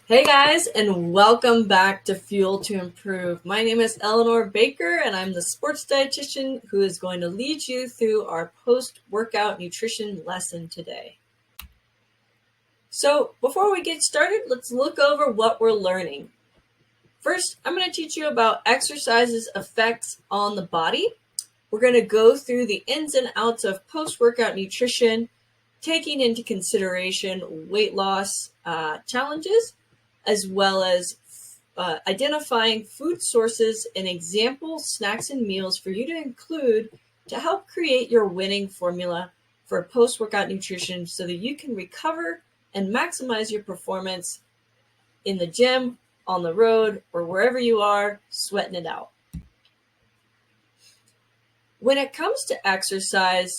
Hey guys, and welcome back to Fuel to Improve. My name is Eleanor Baker, and I'm the sports dietitian who is going to lead you through our post-workout nutrition lesson today. So, before we get started, let's look over what we're learning. First, I'm going to teach you about exercise's effects on the body. We're going to go through the ins and outs of post-workout nutrition, taking into consideration weight loss challenges, as well as identifying food sources and example snacks and meals for you to include to help create your winning formula for post-workout nutrition so that you can recover and maximize your performance in the gym, on the road, or wherever you are, sweating it out. When it comes to exercise,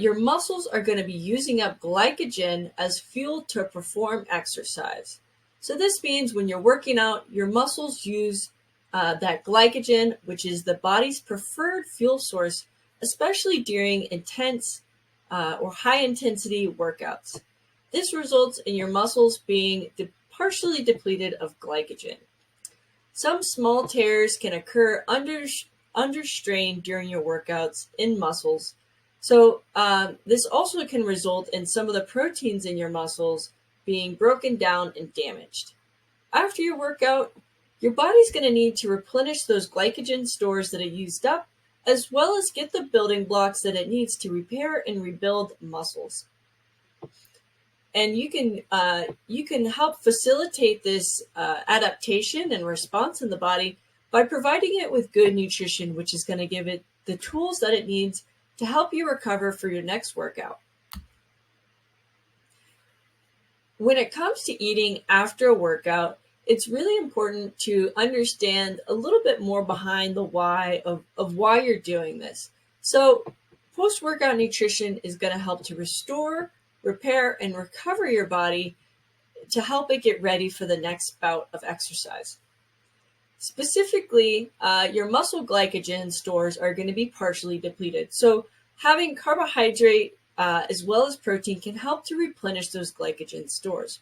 your muscles are going to be using up glycogen as fuel to perform exercise. So this means when you're working out, your muscles use that glycogen, which is the body's preferred fuel source, especially during intense or high intensity workouts. This results in your muscles being partially depleted of glycogen. Some small tears can occur under strain during your workouts in muscles. So this also can result in some of the proteins in your muscles being broken down and damaged. After your workout, your body's going to need to replenish those glycogen stores that it used up, as well as get the building blocks that it needs to repair and rebuild muscles. And you can help facilitate this adaptation and response in the body by providing it with good nutrition, which is going to give it the tools that it needs to help you recover for your next workout. When it comes to eating after a workout, it's really important to understand a little bit more behind the why of why you're doing this. So post-workout nutrition is going to help to restore, repair, and recover your body to help it get ready for the next bout of exercise. Specifically, your muscle glycogen stores are going to be partially depleted. So having carbohydrate as well as protein can help to replenish those glycogen stores.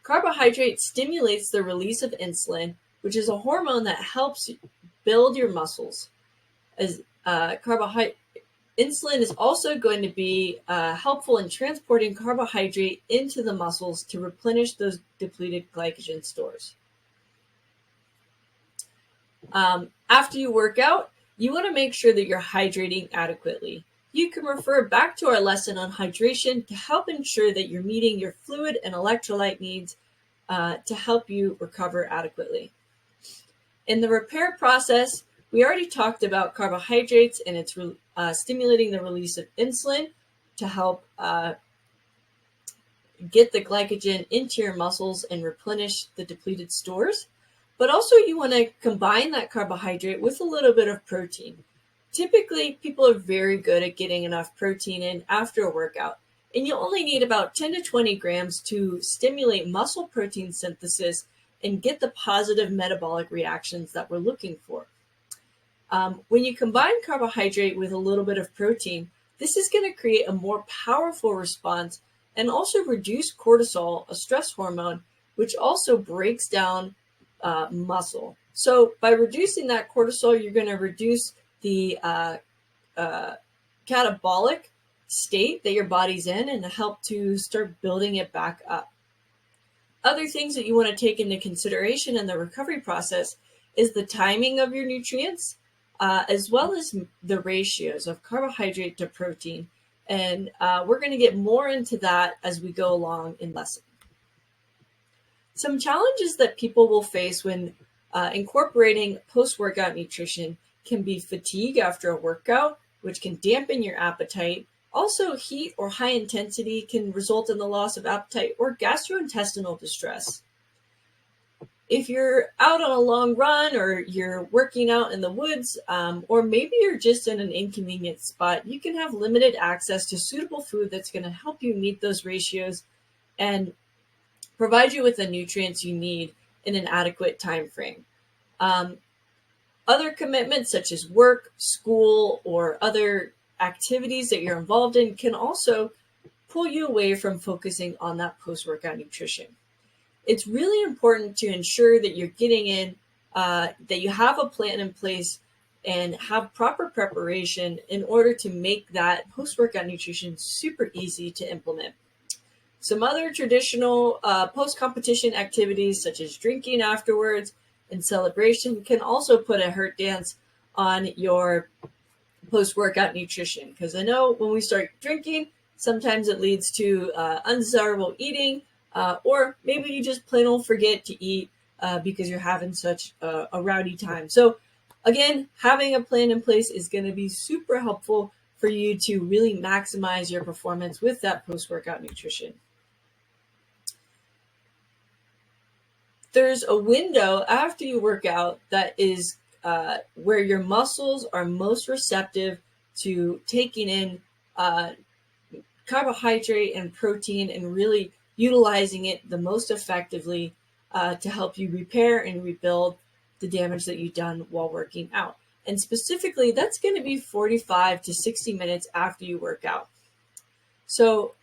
Carbohydrate stimulates the release of insulin, which is a hormone that helps build your muscles. As insulin is also going to be helpful in transporting carbohydrate into the muscles to replenish those depleted glycogen stores. After you work out, you want to make sure that you're hydrating adequately. You can refer back to our lesson on hydration to help ensure that you're meeting your fluid and electrolyte needs to help you recover adequately. In the repair process, we already talked about carbohydrates and it's stimulating the release of insulin to help get the glycogen into your muscles and replenish the depleted stores. But also you want to combine that carbohydrate with a little bit of protein. Typically, people are very good at getting enough protein in after a workout, and you only need about 10 to 20 grams to stimulate muscle protein synthesis and get the positive metabolic reactions that we're looking for. When you combine carbohydrate with a little bit of protein, this is going to create a more powerful response and also reduce cortisol, a stress hormone, which also breaks down muscle. So by reducing that cortisol, you're going to reduce the catabolic state that your body's in and help to start building it back up. Other things that you want to take into consideration in the recovery process is the timing of your nutrients, as well as the ratios of carbohydrate to protein. And we're going to get more into that as we go along in lesson. Some challenges that people will face when incorporating post-workout nutrition can be fatigue after a workout, which can dampen your appetite. Also, heat or high intensity can result in the loss of appetite or gastrointestinal distress. If you're out on a long run or you're working out in the woods, or maybe you're just in an inconvenient spot, you can have limited access to suitable food that's going to help you meet those ratios and provide you with the nutrients you need in an adequate time frame. Other commitments such as work, school, or other activities that you're involved in can also pull you away from focusing on that post-workout nutrition. it's really important to ensure that you're getting in, that you have a plan in place and have proper preparation in order to make that post-workout nutrition super easy to implement. Some other traditional post-competition activities, such as drinking afterwards and celebration, can also put a hurt dance on your post-workout nutrition. Because I know when we start drinking, sometimes it leads to undesirable eating, or maybe you just plain old forget to eat because you're having such a rowdy time. So again, having a plan in place is going to be super helpful for you to really maximize your performance with that post-workout nutrition. There's a window after you work out that is where your muscles are most receptive to taking in carbohydrate and protein and really utilizing it the most effectively to help you repair and rebuild the damage that you've done while working out. And specifically, that's going to be 45 to 60 minutes after you work out. So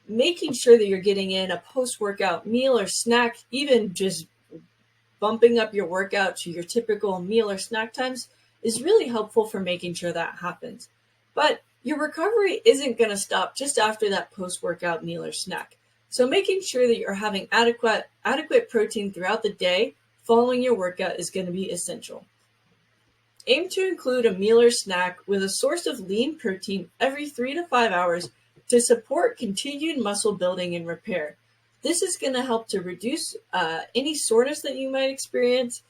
making sure that you're getting in a post-workout meal or snack, even just bumping up your workout to your typical meal or snack times, is really helpful for making sure that happens. But your recovery isn't going to stop just after that post-workout meal or snack. So making sure that you're having adequate protein throughout the day following your workout is going to be essential. Aim to include a meal or snack with a source of lean protein every 3 to 5 hours to support continued muscle building and repair. This is going to help to reduce any soreness that you might experience,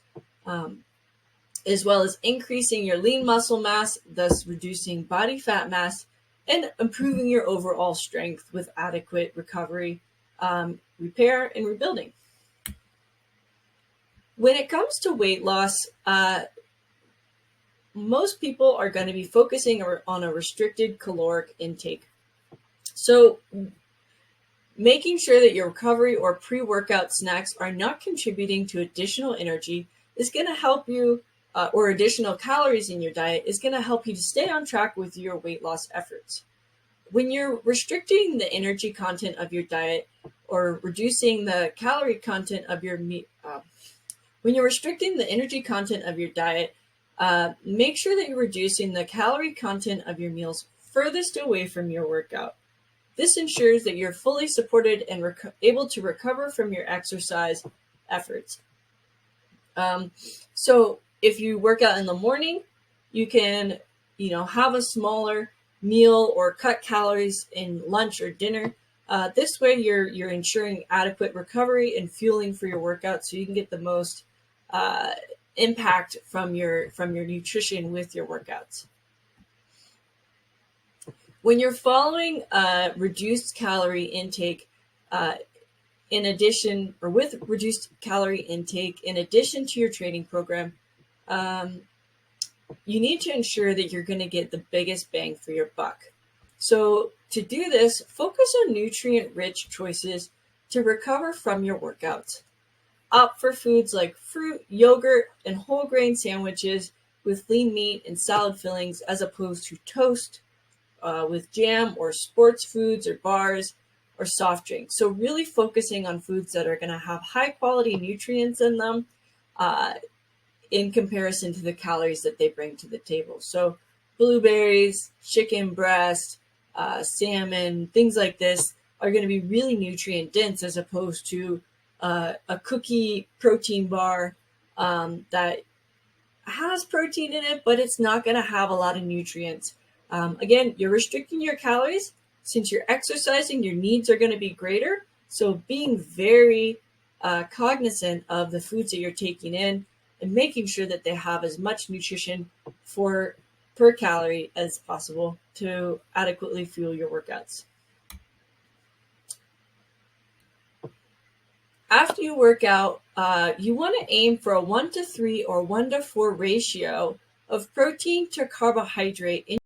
as well as increasing your lean muscle mass, thus reducing body fat mass and improving your overall strength with adequate recovery, repair, and rebuilding. When it comes to weight loss, most people are going to be focusing on a restricted caloric intake. So making sure that your recovery or pre-workout snacks are not contributing to additional energy is going to help you, or additional calories in your diet is going to help you to stay on track with your weight loss efforts. When you're restricting the energy content of your diet or reducing the calorie content of your when you're restricting the energy content of your diet, make sure that you're reducing the calorie content of your meals furthest away from your workout. This ensures that you're fully supported and able to recover from your exercise efforts. So if you work out in the morning, you can, have a smaller meal or cut calories in lunch or dinner. This way, you're ensuring adequate recovery and fueling for your workout, so you can get the most impact from your nutrition with your workouts. When you're following reduced calorie intake, with reduced calorie intake, in addition to your training program, you need to ensure that you're going to get the biggest bang for your buck. So to do this, focus on nutrient-rich choices to recover from your workouts. Opt for foods like fruit, yogurt, and whole grain sandwiches with lean meat and salad fillings, as opposed to toast with jam or sports foods or bars or soft drinks. So really focusing on foods that are going to have high quality nutrients in them in comparison to the calories that they bring to the table. So blueberries, chicken breast, salmon, things like this are going to be really nutrient dense, as opposed to a cookie protein bar that has protein in it, but it's not going to have a lot of nutrients. Again, you're restricting your calories. Since you're exercising, your needs are going to be greater. So being very cognizant of the foods that you're taking in and making sure that they have as much nutrition per calorie as possible to adequately fuel your workouts. After you work out, you want to aim for a 1:3 or 1:4 ratio of protein to carbohydrate in